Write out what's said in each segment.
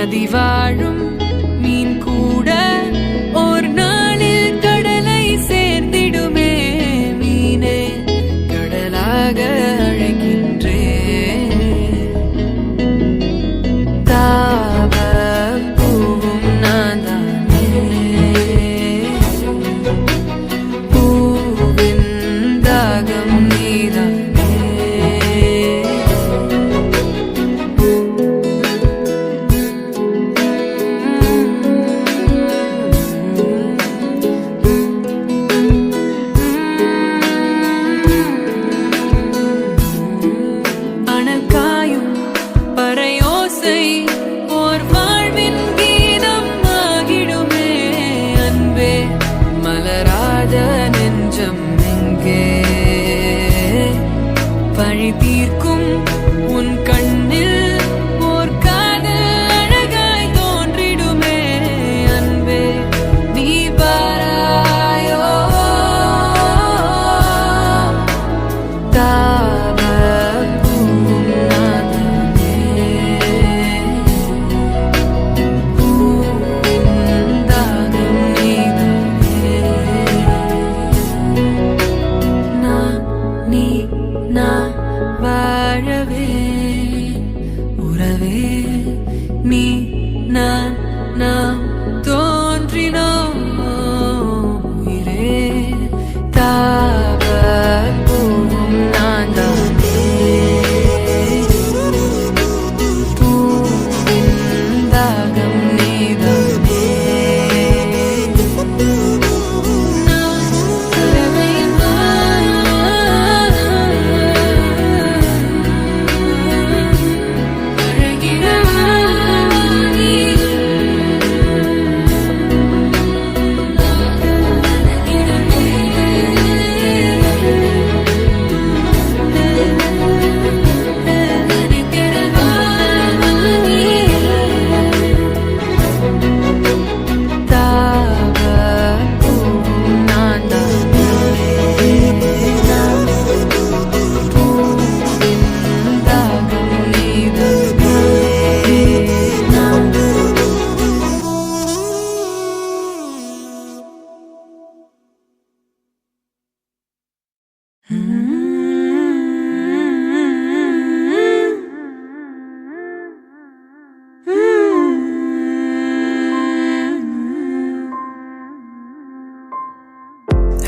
நதி வாழும் மீன் கூட ஒரு நாளில் கடலை சேர்ந்திடுமே. மீனே கடலாக அழைக்கின்றே. தாவ பூவும் நான் தானே, பூவின் தாகம் நீதானே. பழி தீர்க்கும் உன் கண்ணில் ஓர் காதல் அழகாய் தோன்றிடுமே. அன்பே நீ பாராயோ. தாவ பூவும் நான் தானே, பூவின் தாகம் நீதானே. நான் நீ நான் வாழவே உறவே நீ நான் நாம் தோன்றினோம் உயிரே. தாவ பூவும் நான் தானே, பூவின் தாகம் நீதானே.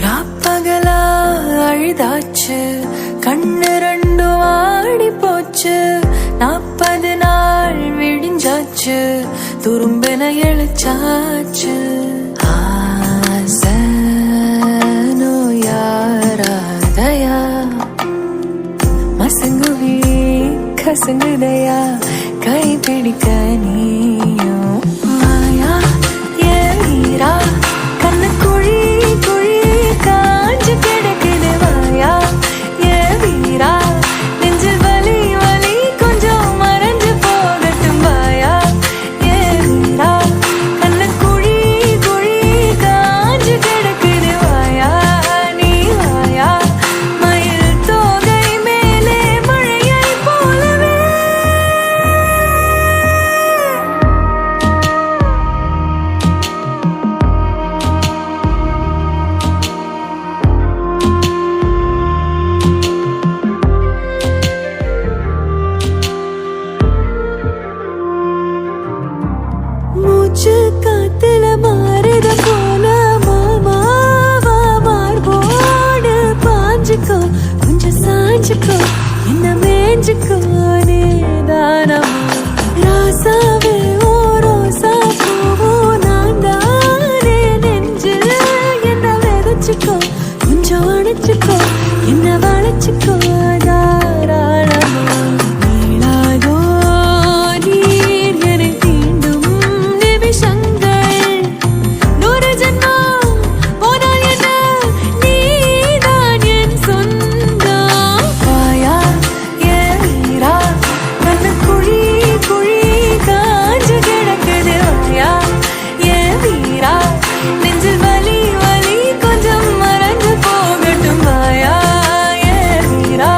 ராப்பகலா அழுதாச்சு, கண்ணு ரெண்டு ஆடி போச்சு. 40 நாள் விடிஞ்சாச்சு, துரும்பென எழுச்சாச்சு. ஆசனோ யாராதயா, மசங்குவி கசங்குதையா, கை பிடிக்க நீயும் மாயா. ஏ வீரா கண்ணு குழி குழி காஞ்சு கிடக்குது வாயா. ஏ வீரா நெஞ்சில் வலி வலி கொஞ்சம் மறைஞ்சு போகட்டும் வாயா. ஏ வீரா கண்ணு குழி குழி காஞ்சு கிடக்குது வாயா. நீ வாயா மயில் தோகை மேலே மழையை போலவே. மூச்சு காத்துல மாறுத போல மாமாவா மார்போடு பாஞ்சுக்கோ. கொஞ்சம் சாஞ்சுக்கோ, என்ன மேஞ்சுக்கோ நீதானமா. ராசாவே ஓ ரோசா பூவோ நான் தானே. நெஞ்சில் என்ன விதைச்சுக்கோ, கொஞ்சம் அணைச்சுக்கோ, என்ன வளைச்சுக்கோ தாராளமா. நீளாதோ நீர் என்னை தீண்டும் நிமிஷங்கள். 100 ஜென்மம் போனால் என்ன, நீதான் என் சொந்தம். வாயா ஏ வீரா கண்ணு குழி குழி காஞ்சு கிடக்குது வாயா. ஏ வீரா நெஞ்சில் வலி வலி கொஞ்சம் மறைஞ்சு போகட்டும் வாயா. ஏ வீரா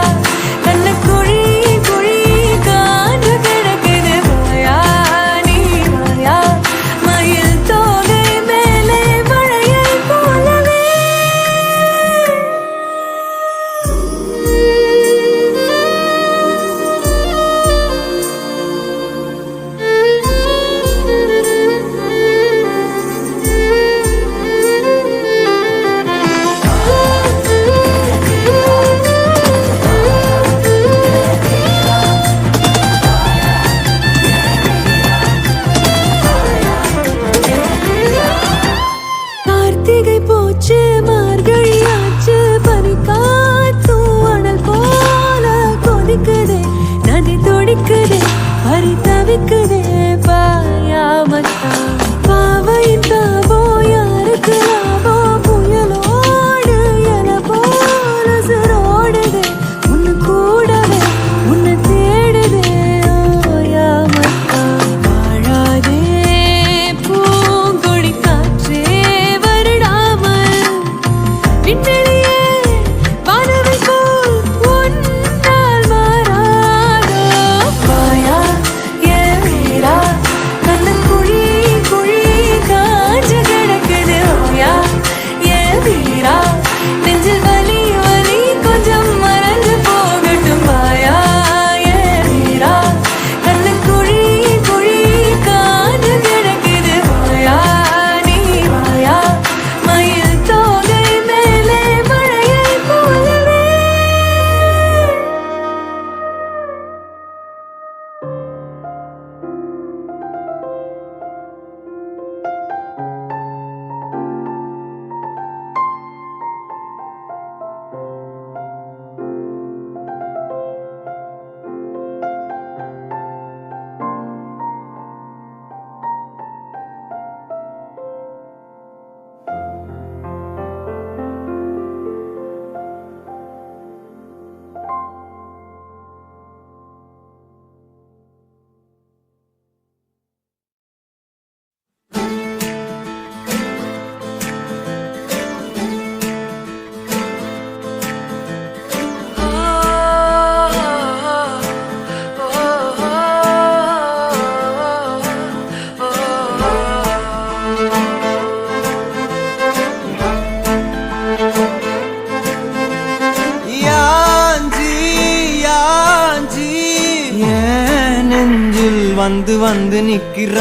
வந்து வந்து நிக்கிற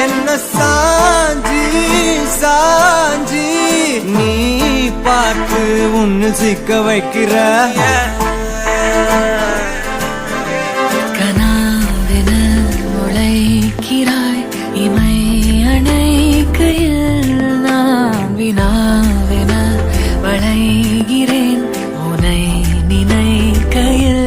என்ன சாஞ்சி சாஞ்சி நீ பார்த்து உன்னு சிக்க வைக்கிற கனாவென உழைக்கிறாய் இமை அணைக்கையில் நான் வினாவென வளைகிறேன் உனை நினைக்கையில்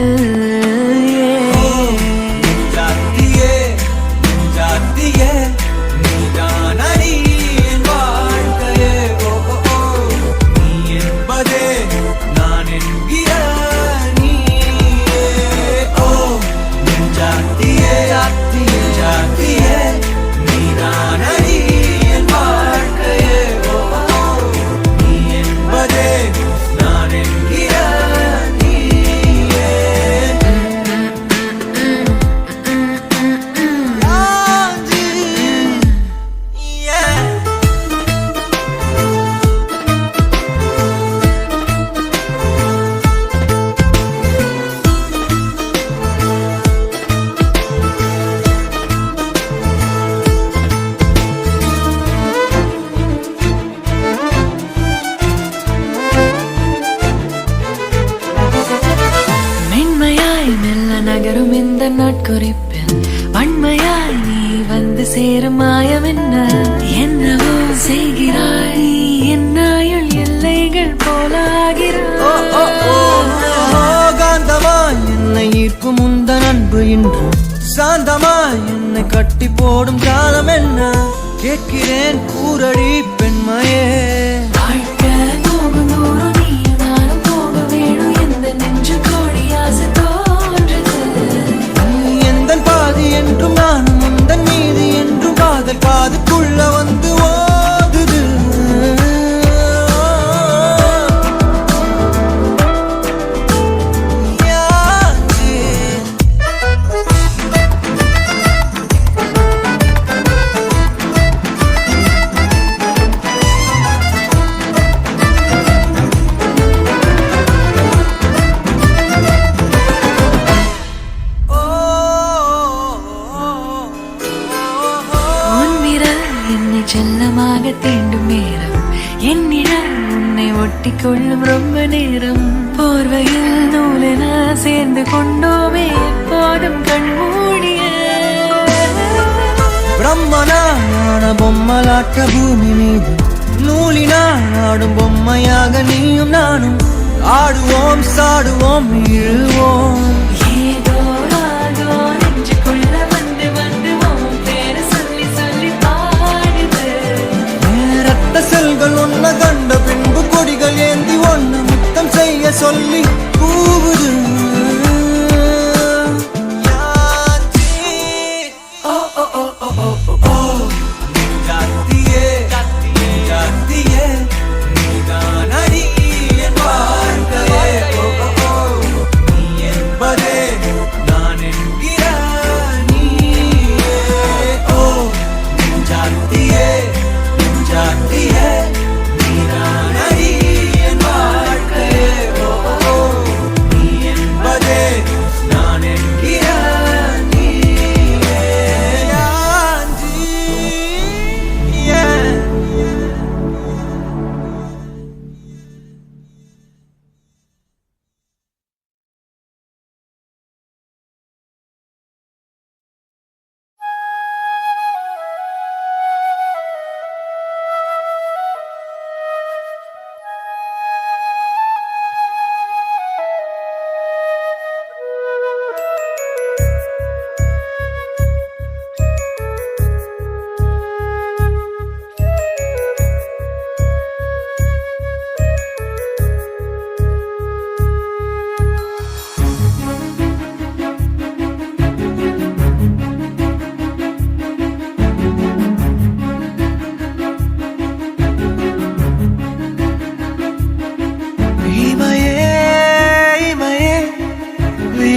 நகரும் இந்த நாட்குறிப்பில் வன்மையாய் நீ வந்து சேரும் மாயம் என்னவோ செய்கிறாய் என்னாயுள் எல்லைகள் போலாகிறாய் காந்தமாய் என்னை ஈர்க்கும் உந்தன் அன்பு இன்று சாந்தமாய் என்னை கட்டி போடும் காலம் என்ன கேட்கிறேன் கூரடி பெண்மையே என்றும் நானும் உந்தன் மீது என்றும் காதல் காதுக்குள்ள வந்து ஓதுது செல்லமாக தீண்டும் நேரம் என்னிடம் உன்னை ஒட்டி கொள்ளும் ரொம்ப நேரம் போர்வையில் நூலென சேர்ந்து கொண்டோமே எப்போதும் கண்மூடிய பிரம்மனான பொம்மலாட்ட பூமி மீது நூலினால் ஆடும் பொம்மையாக நீயும் நானும் ஆடுவோம் சாடுவோம் இழுவோம் ஏதோ ராகோ நெஞ்சுக்குள்ள வந்து வந்து பேரு சொல்லி சொல்லி செல்கள் ஒன்ன கண்ட பின்பு கொடிகள் ஏந்தி ஒன்ன முத்தம் செய்ய சொல்லி கூவுது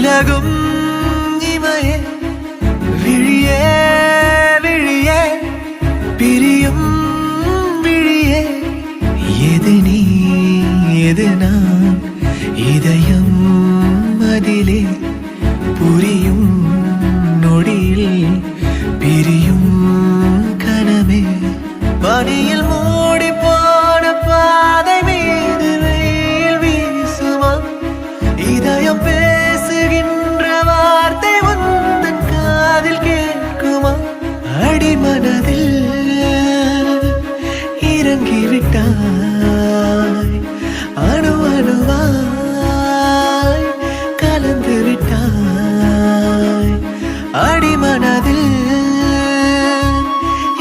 விலகும் இமையே விழியே விழியே பிரியும் விழியே எது நீ எது நான் இறங்கிவிட்டாய் அணு அணுவாய் கலந்து விட்டாய் அடிமனதில்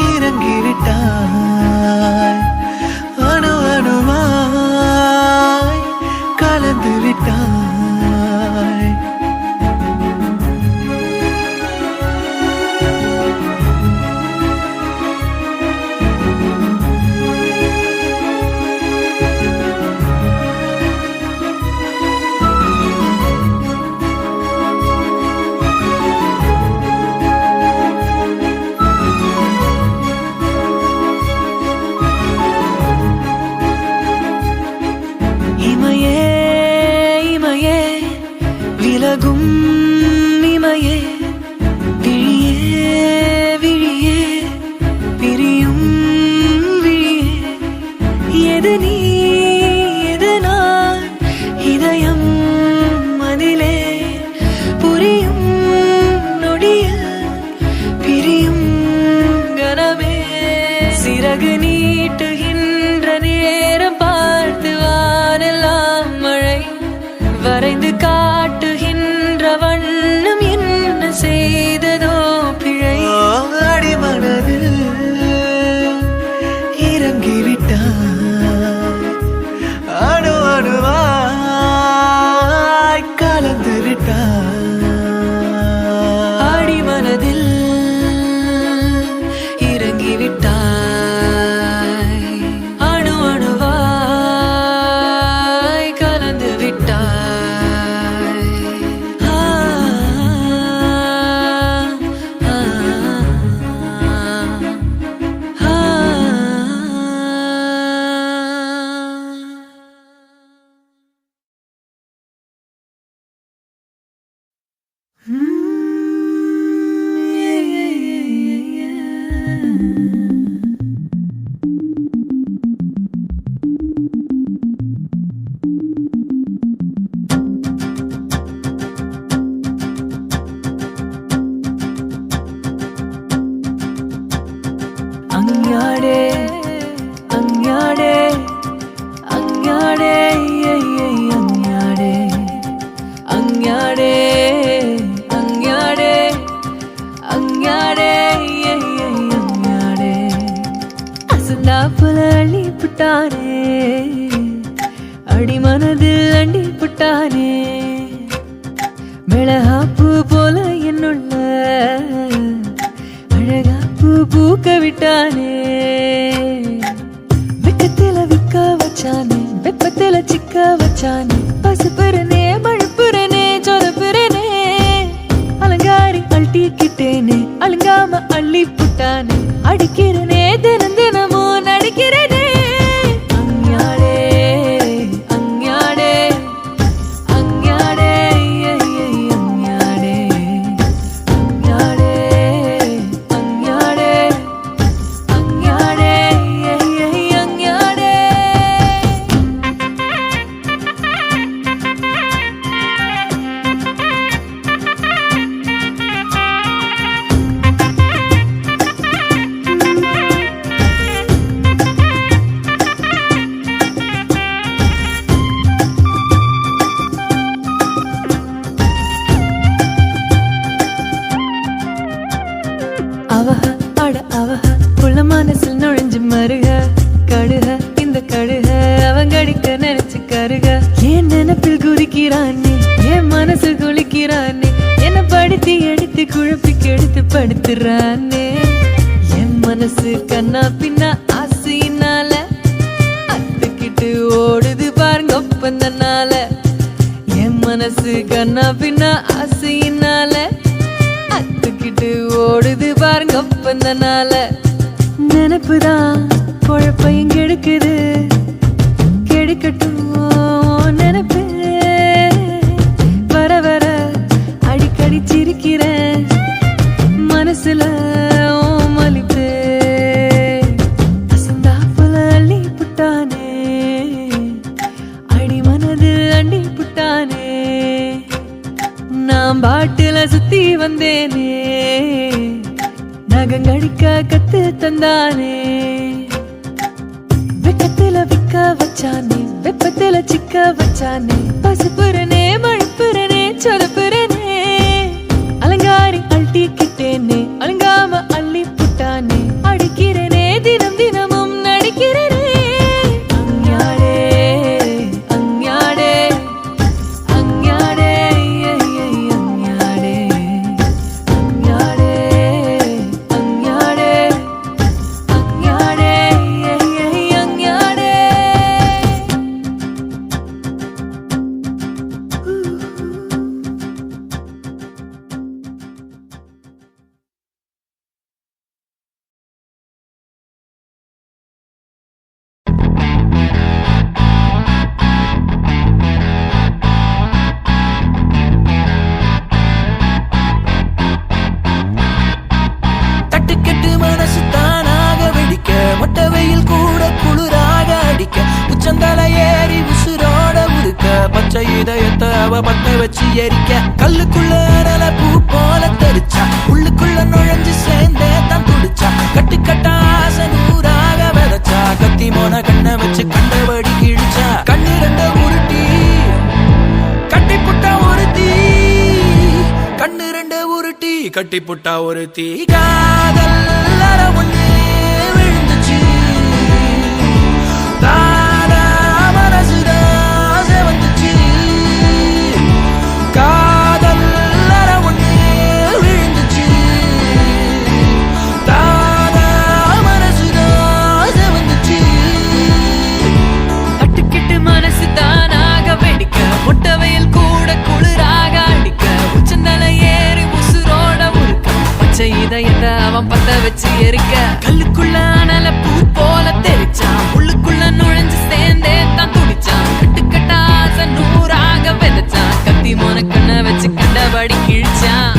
இறங்கிவிட்டாய் அணு அணுவாய் கலந்து விட்டாய் இமையே இமையே விலகும் இமையே விழியே விழியே பிரியும் விழியே எது நீ எது நான் இதயம் மதிலே புரியும் நொடியில் பிரியும் கனமே சிறகு நீட்டுகின்ற நேரம் பார்த்து வானெல்லாம் மழை வரைந்து காட்டுகின்ற வண்ணம் என்ன செய்ததோ பிழை அடிமனதில் இறங்கிவிட்டாய் அணு அணுவாய் கலந்து விட்டாய் அடிமனதில் இறங்கிவிட்டாய் அணு அணுவாய் கலந்து விட்டாய் அஞ்ஞாடே அஞ்ஞாடே அஞ்ஞாடே அஞ்ஞாடே அஞ்ஞாடே அஞ்ஞாடே அஞ்ஞாடே அஞ்ஞாடே அசந்தா புல அள்ளி புட்டானே அடிமனதில் அண்டி புட்டானே மிளகாப்பூ போல என்னுள்ள அழகா பூ பூக்க விட்டானே வெக்கத்தில விக்க வச்சானே வெப்பத்தில சிக்க வச்சானே பசுப்புறனே மழுப்புறனே சொதப்புறனே அலங்காரி அள்ளிக்கிட்டேனே அலங்காம அள்ளி புட்டானே அடிக்கிறனே தினம் தினமும் நடிக்கிறனே அஞ்ஞாடே அஞ்ஞாடே அஞ்ஞாடே அஞ்ஞாடே அஞ்ஞாடே அஞ்ஞாடே அஞ்ஞாடே அவஹ அட அவஹ புள்ள மனசில் நுழைஞ்சு மருக கடுக இந்த கடுக அவங்கடிக்க நினைச்சு கருக என் நினைப்பில் குதிக்கிறானே என் மனசு குளிக்கிறானே என்ன படுத்தி எடுத்து குழப்பி கெடுத்து படுத்துறானே என் மனசு கண்ணா பின்னா ஆசையினால அத்துக்கிட்டு ஓடுது பாருங்க ஒப்பந்தனால என் மனசு கண்ணா பின்னா ஆசையினால அத்துக்கிட்டு ஓடுது பாருங்க ஒப்பந்தனால நினைப்புதான் குழப்பையும் கெடுக்குது கெடுக்கட்டும் நினைப்பு வர வர அடிக்கடி சிரிக்கிறேன் மனசுல மலிப்பு அசந்தா புல அள்ளி புட்டானே அடிமனது அண்டி புட்டானே நான் பாட்டுல சுத்தி வந்தேனே நகங்கடிக்க கத்து தந்தானே வச்சானே வெப்பத்துல சிக்க வச்சானே பசுப்புறனே மழுப்புறனே சொலப்புறனே அலங்காரி அள்ளிக்கிட்டேனே அலங்காம அள்ளி புட்டானே அடிக்கிறனே தினம் தினமும் நடிக்கிறனே அஞ்ஞாடே அஞ்ஞாடே அஞ்ஞாடே அஞ்ஞாடே அஞ்ஞாடே அஞ்ஞாடே அஞ்ஞாடே அஞ்ஞாடே தட்டுக்கெட்டு மனசு தானாக வெடிக்க மொட்டை வெயில் கூட குளிராக அடிக்க உச்சந்தலை ஏறி உசுரோட உருக்க பச்சை இதயத்தை அவ பத்த வச்சு எரிக்க கல்லுக்குள்ள அனல பூ போல தெரிச்சா உள்ளுக்குள்ள நுழைஞ்சு சேர்ந்தே தான் துடிச்சா கட்டுக்கட்டா ஆசை நூறாக விதைச்சா கத்தி மோன கண்ணை வச்சு கண்டபடி கிழிச்சா கண்ணு ரெண்ட உருட்டி கட்டி புட்டா ஒரு தீ கண்ணு ரெண்ட உருட்டி கட்டி புட்டா ஒரு தீ காதல் அற ஒண்ணு விழுந்துச்சு தானா மனசுதான் செவந்துச்சு காதல் அற ஒண்ணு விழுந்துச்சு தானா மனசுதான் செவந்துச்சு தட்டுக்கிட்டு மனசு தானாக வெடிக்க மொட்டை வெயில் கூட குளிராக அடிக்க உச்சந்தலை ஏறி உசுரோட உருக்க பச்சை இதயத்தை அவன் பத்த வச்சு எரிக்க கல்லுக்குள்ள அனல பூ போல தெரிச்சான் உள்ளுக்குள்ள நுழைஞ்சு சேர்ந்தே தான் துடிச்சான் கட்டுக்கட்டா ஆசை நூறாக விதைச்சான் கத்தி மோன கண்ணை வச்சு கண்டபடி கிழிச்சான்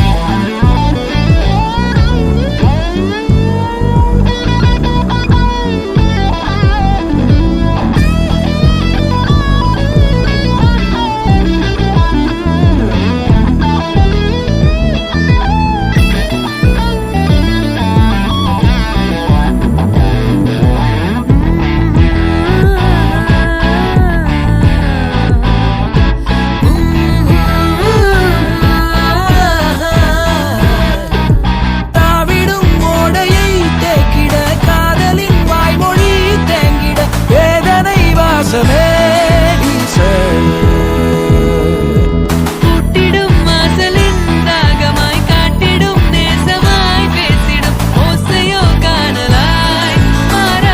தாவிடும் ஓடையை தேக்கிட காதலின் வாய்மொழி தேங்கிட வேதனை வாசமே வீச கூட்டிடும் வாசலின் தாகமாய் காட்டிடும் நேசமாய் பேசிடும் ஓசையோ காணலாய் மாற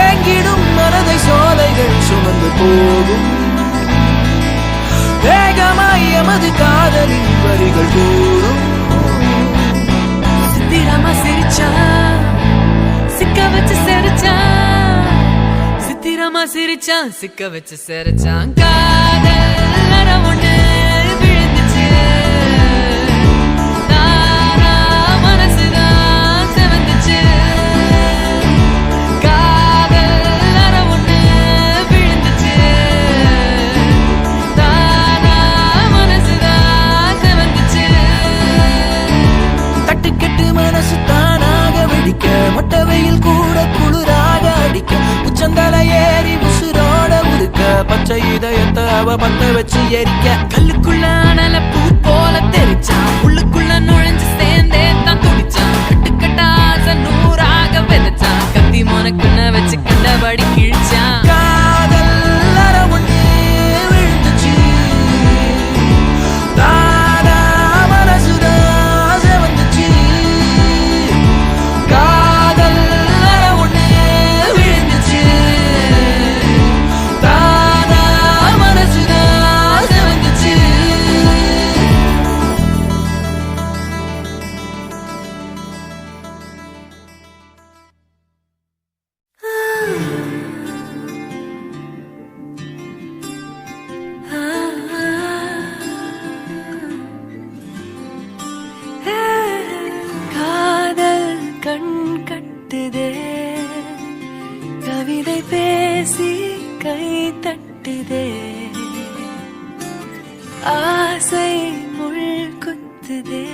ஏங்கிடும் மனதை சோலைகள் சுமந்து போகும் வேகமாய் எமது காதலின் வரிகள் கூறும் சித்திராமா சிரிச்சா சிக்க வச்சு சிரிச்சான் சித்திராமா சிரிச்சான் சிக்க வச்சு சிரிச்சான் காதல் அற ஒண்ணு விழுந்துச்சு தானா மனசுதான் செவந்துச்சு காதல் அற ஒண்ணு விழுந்துச்சு தானா மனசுதான் செவந்துச்சு தட்டுக்கெட்டு மனசு தானாக வெடிக்க மொட்டை வெயில் கூட குளிராக அடிக்க உச்சந்தலை ஏறி உசுரோட உருக்க பச்சை இதயத்தை அவ பத்த வச்சு எரிக்க கல்லுக்குள்ள அனல பூ போல தெரிச்சான் உள்ளுக்குள்ள நுழைஞ்சு சேர்ந்தே தான் துடிச்சான் கட்டுக்கட்டா ஆசை நூறாக விதைச்சான் கத்தி மோன கண்ணை வச்சு கண்டபடி கிழிச்சான் காதல் அற ஒண்ணு விழுந்துச்சு தானா மனசுதான் செவந்துச்சு காதல் அற ஒண்ணு விழுந்துச்சு தானா மனசுதான் செவந்துச்சு தட்டுதே ஆசை முள் குத்துதே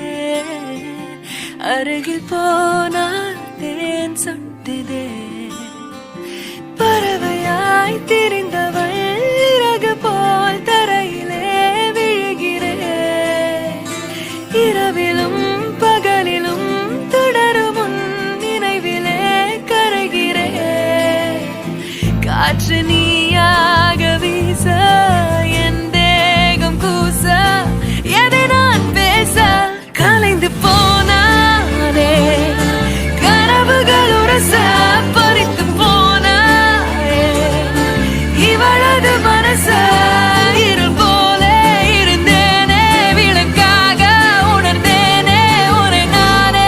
அருகில் போனால் தேன் சொட்டுதே திரிந்தவள் இறகு போல் தரையிலே விழுகிறேன். இரவிலும் பகலிலும் தொடரும் உன் நினைவிலே கரைகிறேன். காற்று நீயாக வீச என் தேகம் கூச எதை நான் பேச கலைந்து போனானே. கனவுகள் உரச பறித்து போனாயே. இவளது மனச இருள் போல இருந்தேனே. விளக்காக உணர்ந்தேனே உன்னை நானே.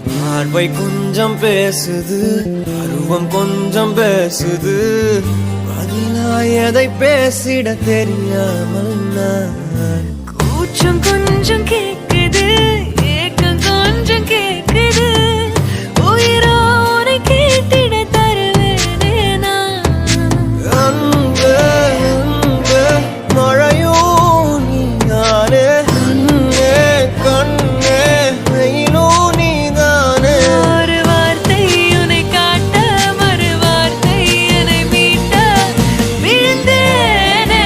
பார்வை கொஞ்சம் பேசுது, அருவம் கொஞ்சம் பேசுது. பதிலாய் எதை பேசிட தெரியாமல் நான் கூச்சம் கொஞ்சம் கேக்குது, ஏக்கம் கொஞ்சம் கேக்குது. உயிரோரை கேட்டிட தருவேனே நான். அன்பே அன்பே மழையோ நீதானே. கண்ணே கண்ணே வெயிலோ நீதானே. ஒரு வார்த்தை உன்னை காட்ட மறு வார்த்தை என்னை மீட்ட விழுந்தேனே.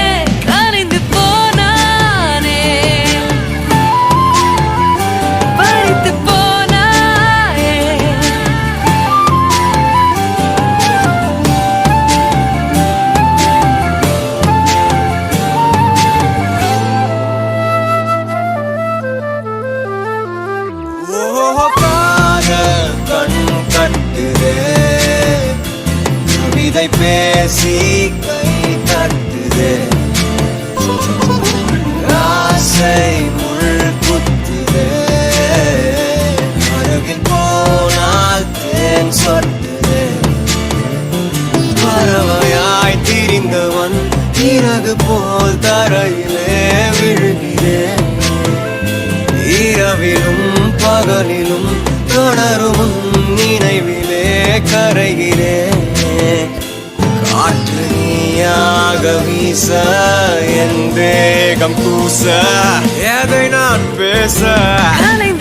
கலைந்து போனானே. பறித்து போனாயே. ஓ காதல் கண் கட்டுதே, கவிதை பேசி கை தட்டுதே. ஆசை முள் குத்துதே, அருகில் போனால் தேன் சொட்டுதே. பறவையாய் திரிந்தவன் இறகு போல் தரையிலே விழுகிறேன். இரவிலும் பகலிலும் தொடரும் உன் நினைவிலே கரைகிறேன். காற்று நீயாக வீச என் தேகம் கூச எதை நான் பேச கலைந்து